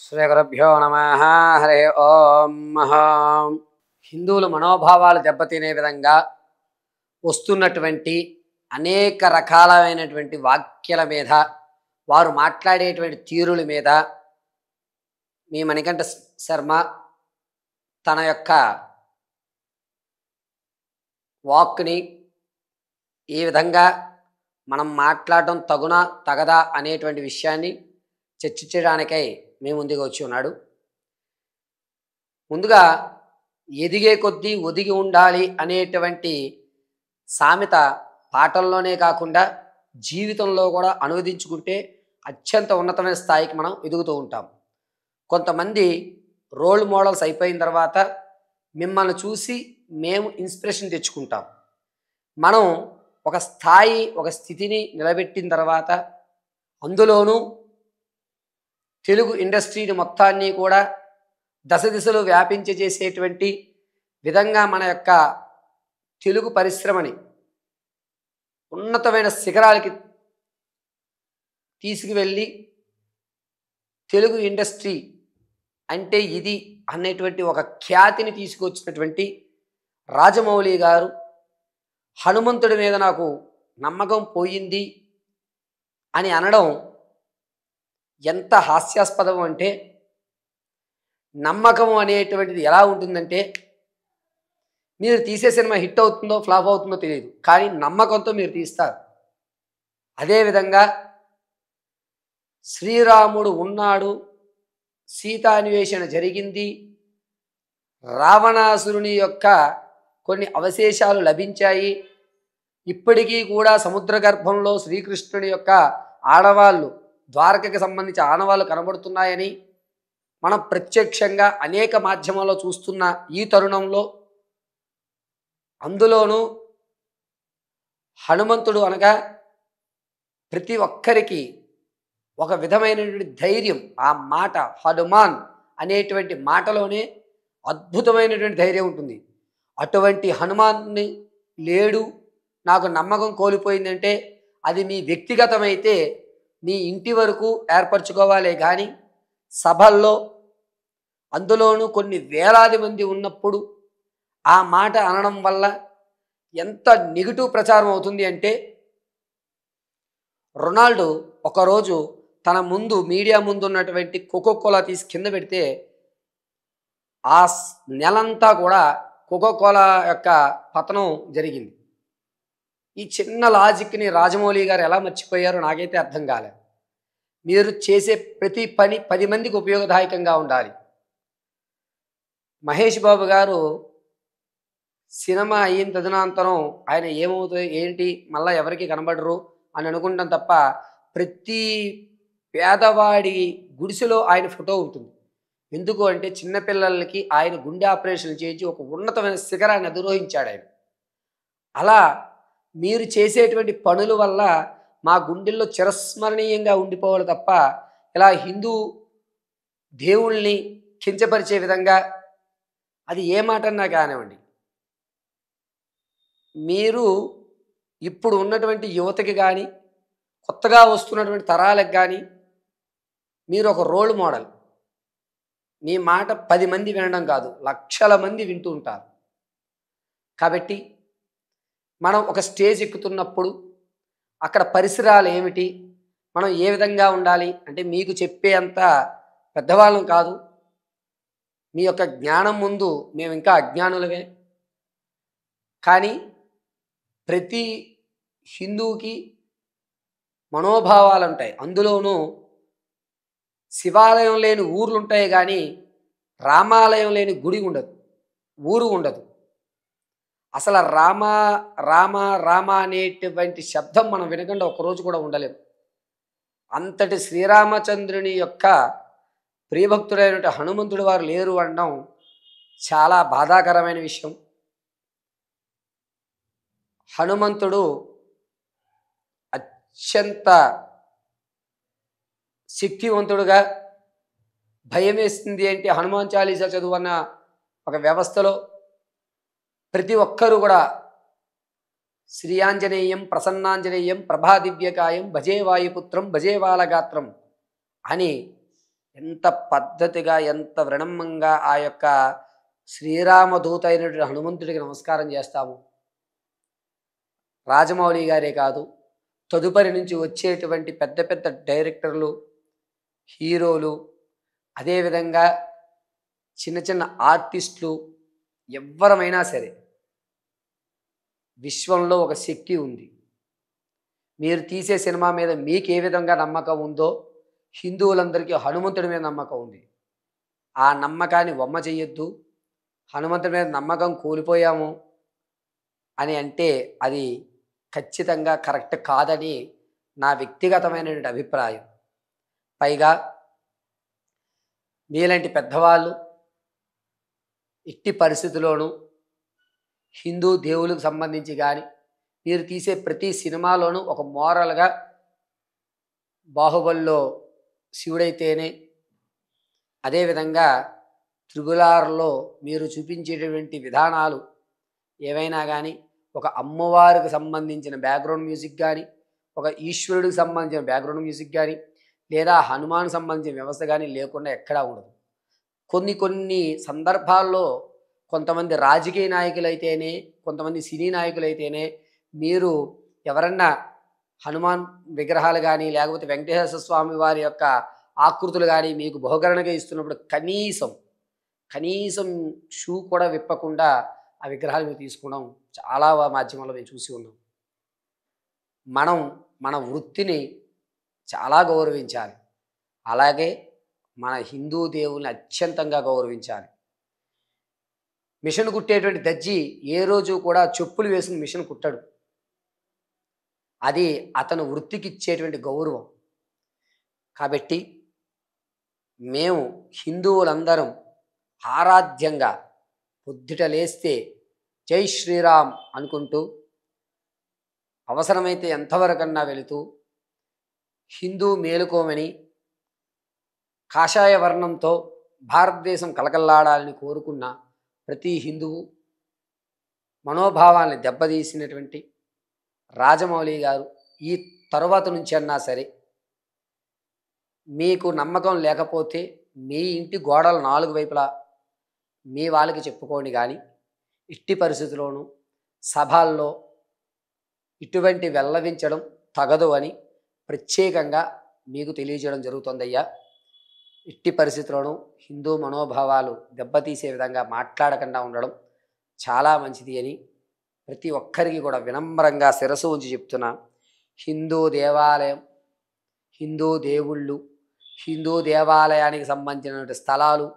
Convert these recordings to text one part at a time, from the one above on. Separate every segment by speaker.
Speaker 1: శ్రీ గురుభ్యో నమః. హరి ఓం. హిందువుల మనోభావాలు దెబ్బతినే విధంగా వస్తున్నటువంటి అనేక రకాలైనటువంటి వాక్యాల మీద, వారు మాట్లాడేటువంటి తీరుల మీద మీ మణికంఠ శర్మ తన యొక్క వాక్ని ఈ విధంగా మనం మాట్లాడడం తగునా తగదా అనేటువంటి విషయాన్ని చర్చించడానికై మేము ముందుగా వచ్చి ఉన్నాడు. ముందుగా ఎదిగే కొద్దీ ఒదిగి ఉండాలి అనేటువంటి సామెత పాటల్లోనే కాకుండా జీవితంలో కూడా అనువదించుకుంటే అత్యంత ఉన్నతమైన స్థాయికి మనం ఎదుగుతూ ఉంటాం. కొంతమంది రోల్ మోడల్స్ అయిపోయిన తర్వాత మిమ్మల్ని చూసి మేము ఇన్స్పిరేషన్ తెచ్చుకుంటాం. మనం ఒక స్థాయి, ఒక స్థితిని నిలబెట్టిన తర్వాత అందులోనూ తెలుగు ఇండస్ట్రీని మొత్తాన్ని కూడా దశ దిశలు వ్యాపించేసేటువంటి విధంగా మన యొక్క తెలుగు పరిశ్రమని ఉన్నతమైన శిఖరాలకి తీసుకువెళ్ళి తెలుగు ఇండస్ట్రీ అంటే ఇది అనేటువంటి ఒక ఖ్యాతిని తీసుకొచ్చినటువంటి రాజమౌళి గారు హనుమంతుడి మీద నాకు నమ్మకం పోయింది అని అనడం ఎంత హాస్యాస్పదం అంటే, నమ్మకం అనేటువంటిది ఎలా ఉంటుందంటే, మీరు తీసే సినిమా హిట్ అవుతుందో ఫ్లాప్ అవుతుందో తెలియదు, కానీ నమ్మకంతో మీరు తీస్తారు. అదేవిధంగా శ్రీరాముడు ఉన్నాడు, సీతాన్వేషణ జరిగింది, రావణాసురుని యొక్క కొన్ని అవశేషాలు లభించాయి, ఇప్పటికీ కూడా సముద్ర గర్భంలో శ్రీకృష్ణుని యొక్క ఆడవాళ్ళు, ద్వారకకి సంబంధించి ఆనవాళ్ళు కనబడుతున్నాయని మనం ప్రత్యక్షంగా అనేక మాధ్యమాల్లో చూస్తున్న ఈ తరుణంలో, అందులోనూ హనుమంతుడు అనగా ప్రతి ఒక్కరికి ఒక విధమైనటువంటి ధైర్యం, ఆ మాట హనుమాన్ అనేటువంటి మాటలోనే అద్భుతమైనటువంటి ధైర్యం ఉంటుంది. అటువంటి హనుమాన్ని లేడు, నాకు నమ్మకం కోల్పోయిందంటే అది మీ వ్యక్తిగతమైతే మీ ఇంటి వరకు ఏర్పరచుకోవాలే కానీ సభల్లో, అందులోనూ కొన్ని వేలాది మంది ఉన్నప్పుడు ఆ మాట అనడం వల్ల ఎంత నెగిటివ్ ప్రచారం అవుతుంది అంటే, రొనాల్డో ఒకరోజు తన ముందు మీడియా ముందు ఉన్నటువంటి కోకోకోలా తీసి కింద పెడితే ఆ నెలంతా కూడా కోకోకోలా యొక్క పతనం జరిగింది. ఈ చిన్న లాజిక్ని రాజమౌళి గారు ఎలా మర్చిపోయారో నాకైతే అర్థం కాలేదు. మీరు చేసే ప్రతి పని 10 మందికి ఉపయోగదాయకంగా ఉండాలి. మహేష్ బాబు గారు సినిమా అయిన తదనంతరం ఆయన ఏమవుతుంది ఏంటి మళ్ళీ ఎవరికి కనబడరు అని అనుకుంటాం తప్ప, ప్రతి పేదవాడి గుడిసెలో ఆయన ఫోటో ఉంటుంది. ఎందుకు అంటే చిన్నపిల్లలకి ఆయన గుండె ఆపరేషన్ చేయించి ఒక ఉన్నతమైన శిఖరాన్ని అధిరోహించాడు ఆయన. అలా మీరు చేసేటువంటి పనుల వల్ల మా గుండెల్లో చిరస్మరణీయంగా ఉండిపోవాలి తప్ప, ఇలా హిందూ దేవుళ్ళని కించపరిచే విధంగా అది ఏ మాటన్నా కానివ్వండి. మీరు ఇప్పుడు ఉన్నటువంటి యువతకి కానీ కొత్తగా వస్తున్నటువంటి తరాలకు కానీ మీరు ఒక రోల్ మోడల్. మీ మాట 10 మంది వినడం కాదు, లక్షల మంది వింటూ ఉంటారు. కాబట్టి మనం ఒక స్టేజ్ ఎక్కుతున్నప్పుడు అక్కడ పరిసరాలు ఏమిటి, మనం ఏ విధంగా ఉండాలి అంటే, మీకు చెప్పే అంత పెద్దవాళ్ళం కాదు, మీ యొక్క జ్ఞానం ముందు మేము ఇంకా అజ్ఞానులమే. కానీ ప్రతి హిందువుకి మనోభావాలు ఉంటాయి. అందులోనూ శివాలయం లేని ఊర్లు ఉంటాయి కానీ రామాలయం లేని గుడి ఉండదు, ఊరు ఉండదు. అసలు రామ రామ రామ అనేటువంటి శబ్దం మనం వినకుండా ఒక్కరోజు కూడా ఉండలేము. అంతటి శ్రీరామచంద్రుని యొక్క ప్రియభక్తుడైనటువంటి హనుమంతుడి వారు లేరు అనడం చాలా బాధాకరమైన విషయం. హనుమంతుడు అత్యంత శక్తివంతుడుగా, భయం వేస్తుంది అంటే హనుమాన్ చాలీసా చదువు అన్న ఒక వ్యవస్థలో ప్రతి ఒక్కరూ కూడా శ్రీయాంజనేయం ప్రసన్నాంజనేయం ప్రభాదివ్యకాయం భజే వాయుపుత్రం భజే బాలగాత్రం అని ఎంత పద్ధతిగా, ఎంత వినమ్రంగా ఆ యొక్క శ్రీరామదూత అయినటువంటి హనుమంతుడికి నమస్కారం చేస్తాము. రాజమౌళి గారే కాదు, తదుపరి నుంచి వచ్చేటువంటి పెద్ద పెద్ద డైరెక్టర్లు, హీరోలు, అదేవిధంగా చిన్న చిన్న ఆర్టిస్టులు ఎవ్వరమైనా సరే, విశ్వంలో ఒక శక్తి ఉంది. మీరు తీసే సినిమా మీద మీకు ఏ విధంగా నమ్మకం ఉందో, హిందువులందరికీ హనుమంతుడి మీద నమ్మకం ఉంది. ఆ నమ్మకాన్ని వమ్మ చెయ్యొద్దు. హనుమంతుడి మీద నమ్మకం కోల్పోయాము అని అంటే అది ఖచ్చితంగా కరెక్ట్ కాదని నా వ్యక్తిగతమైనటువంటి అభిప్రాయం. పైగా మీలాంటి పెద్దవాళ్ళు ఎట్టి పరిస్థితుల్లోనూ హిందూ దేవులకు సంబంధించి కానీ, మీరు తీసే ప్రతి సినిమాలోనూ ఒక మోరల్గా, బాహుబలిలో శివుడైతేనే, అదేవిధంగా త్రిబులార్లో మీరు చూపించేటటువంటి విధానాలు ఏవైనా కానీ, ఒక అమ్మవారికి సంబంధించిన బ్యాక్గ్రౌండ్ మ్యూజిక్ కానీ, ఒక ఈశ్వరుడికి సంబంధించిన బ్యాక్గ్రౌండ్ మ్యూజిక్ కానీ, లేదా హనుమాన్ సంబంధించిన వ్యవస్థ కానీ లేకుండా ఎక్కడా ఉండదు. కొన్ని కొన్ని సందర్భాల్లో కొంతమంది రాజకీయ నాయకులైతేనే, కొంతమంది సినీ నాయకులైతేనే, మీరు ఎవరన్నా హనుమాన్ విగ్రహాలు కానీ, లేకపోతే వెంకటేశ్వర స్వామి వారి యొక్క ఆకృతులు కానీ మీకు బహుకరణగా ఇస్తున్నప్పుడు కనీసం షూ కూడా విప్పకుండా ఆ విగ్రహాలు మీరు తీసుకోవడం చాలా మాధ్యమాల్లో మేము చూసి ఉన్నాం. మనం మన వృత్తిని చాలా గౌరవించాలి. అలాగే మన హిందూ దేవుల్ని అత్యంతంగా గౌరవించాలి. మిషన్ కుట్టేటువంటి దర్జీ ఏ రోజు కూడా చెప్పులు వేసిన మిషన్ కుట్టడు. అది అతను వృత్తికి ఇచ్చేటువంటి గౌరవం. కాబట్టి మేము హిందువులందరం ఆరాధ్యంగా పొద్దుట లేస్తే జై శ్రీరామ్ అనుకుంటూ, అవసరమైతే ఎంతవరకన్నా వెళుతూ, హిందూ మేలుకోమని, కాషాయ వర్ణంతో భారతదేశం కలకల్లాడాలని కోరుకున్న ప్రతి హిందువు మనోభావాన్ని దెబ్బతీసినటువంటి రాజమౌళి గారు ఈ తరువాత నుంచి అన్నా సరే, మీకు నమ్మకం లేకపోతే మీ ఇంటి గోడల 4 వైపులా మీ వాళ్ళకి చెప్పుకోండి. కానీ ఇట్టి పరిస్థితుల్లోనూ సభల్లో ఇటువంటి వెల్లవించడం తగదు అని ప్రత్యేకంగా మీకు తెలియజేయడం జరుగుతుందయ్యా. ఇట్టి పరిస్థితుల్లోనూ హిందూ మనోభావాలు దెబ్బతీసే విధంగా మాట్లాడకుండా ఉండడం చాలా మంచిది అని ప్రతి ఒక్కరికి కూడా వినమ్రంగా శిరస్సు ఉంచి చెప్తున్నా. హిందూ దేవాలయం, హిందూ దేవుళ్ళు, హిందూ దేవాలయానికి సంబంధించిన స్థలాలు,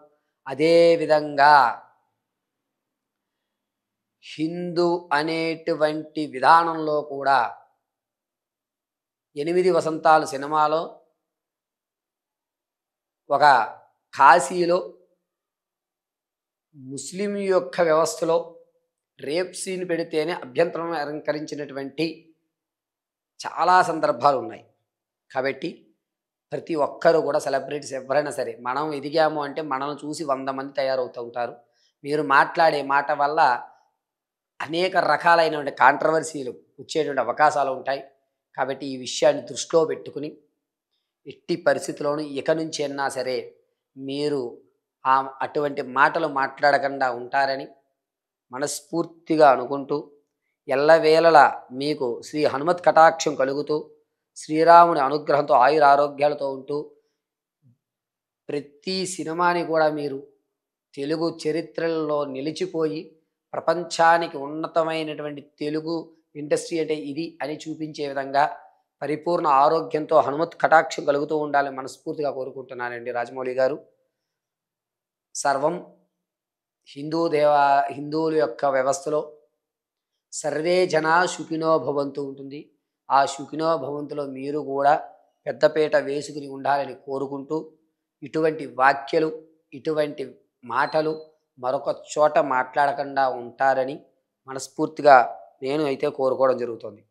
Speaker 1: అదేవిధంగా హిందూ అనేటువంటి విధానంలో కూడా 8 వసంతాలు సినిమాలో ఒక కాశీలో ముస్లిం యొక్క వ్యవస్థలో రేప్ సీన్ పెడితేనే అభ్యంతరం అలంకరించినటువంటి చాలా సందర్భాలు ఉన్నాయి. కాబట్టి ప్రతి ఒక్కరూ కూడా సెలబ్రిటీస్ ఎవరైనా సరే, మనం ఎదిగాము అంటే మనల్ని చూసి 100 మంది తయారవుతూ ఉంటారు. మీరు మాట్లాడే మాట వల్ల అనేక రకాలైనటువంటి కాంట్రవర్సీలు వచ్చేటువంటి అవకాశాలు ఉంటాయి. కాబట్టి ఈ విషయాన్ని దృష్టిలో పెట్టుకుని ఎట్టి పరిస్థితుల్లోనూ ఇక నుంచి అయినా సరే మీరు అటువంటి మాటలు మాట్లాడకుండా ఉంటారని మనస్ఫూర్తిగా అనుకుంటూ, ఎల్లవేళలా మీకు శ్రీ హనుమత్ కటాక్షం కలుగుతూ, శ్రీరాముని అనుగ్రహంతో ఆయురారోగ్యాలతో ఉంటూ, ప్రతి సినిమాని కూడా మీరు తెలుగు చరిత్రలో నిలిచిపోయి ప్రపంచానికి ఉన్నతమైనటువంటి తెలుగు ఇండస్ట్రీ అంటే ఇది అని చూపించే విధంగా పరిపూర్ణ ఆరోగ్యంతో హనుమత్ కటాక్షం కలుగుతూ ఉండాలని మనస్ఫూర్తిగా కోరుకుంటున్నానండి రాజమౌళి గారు. సర్వం హిందువుల యొక్క వ్యవస్థలో సర్వే జనా సుఖినో భవంతు ఉంటుంది. ఆ సుఖినో భవంతులో మీరు కూడా పెద్దపీట వేసుకుని ఉండాలని కోరుకుంటూ, ఇటువంటి వాక్యలు, ఇటువంటి మాటలు మరొక చోట మాట్లాడకుండా ఉంటారని మనస్ఫూర్తిగా నేను అయితే కోరుకోవడం జరుగుతుంది.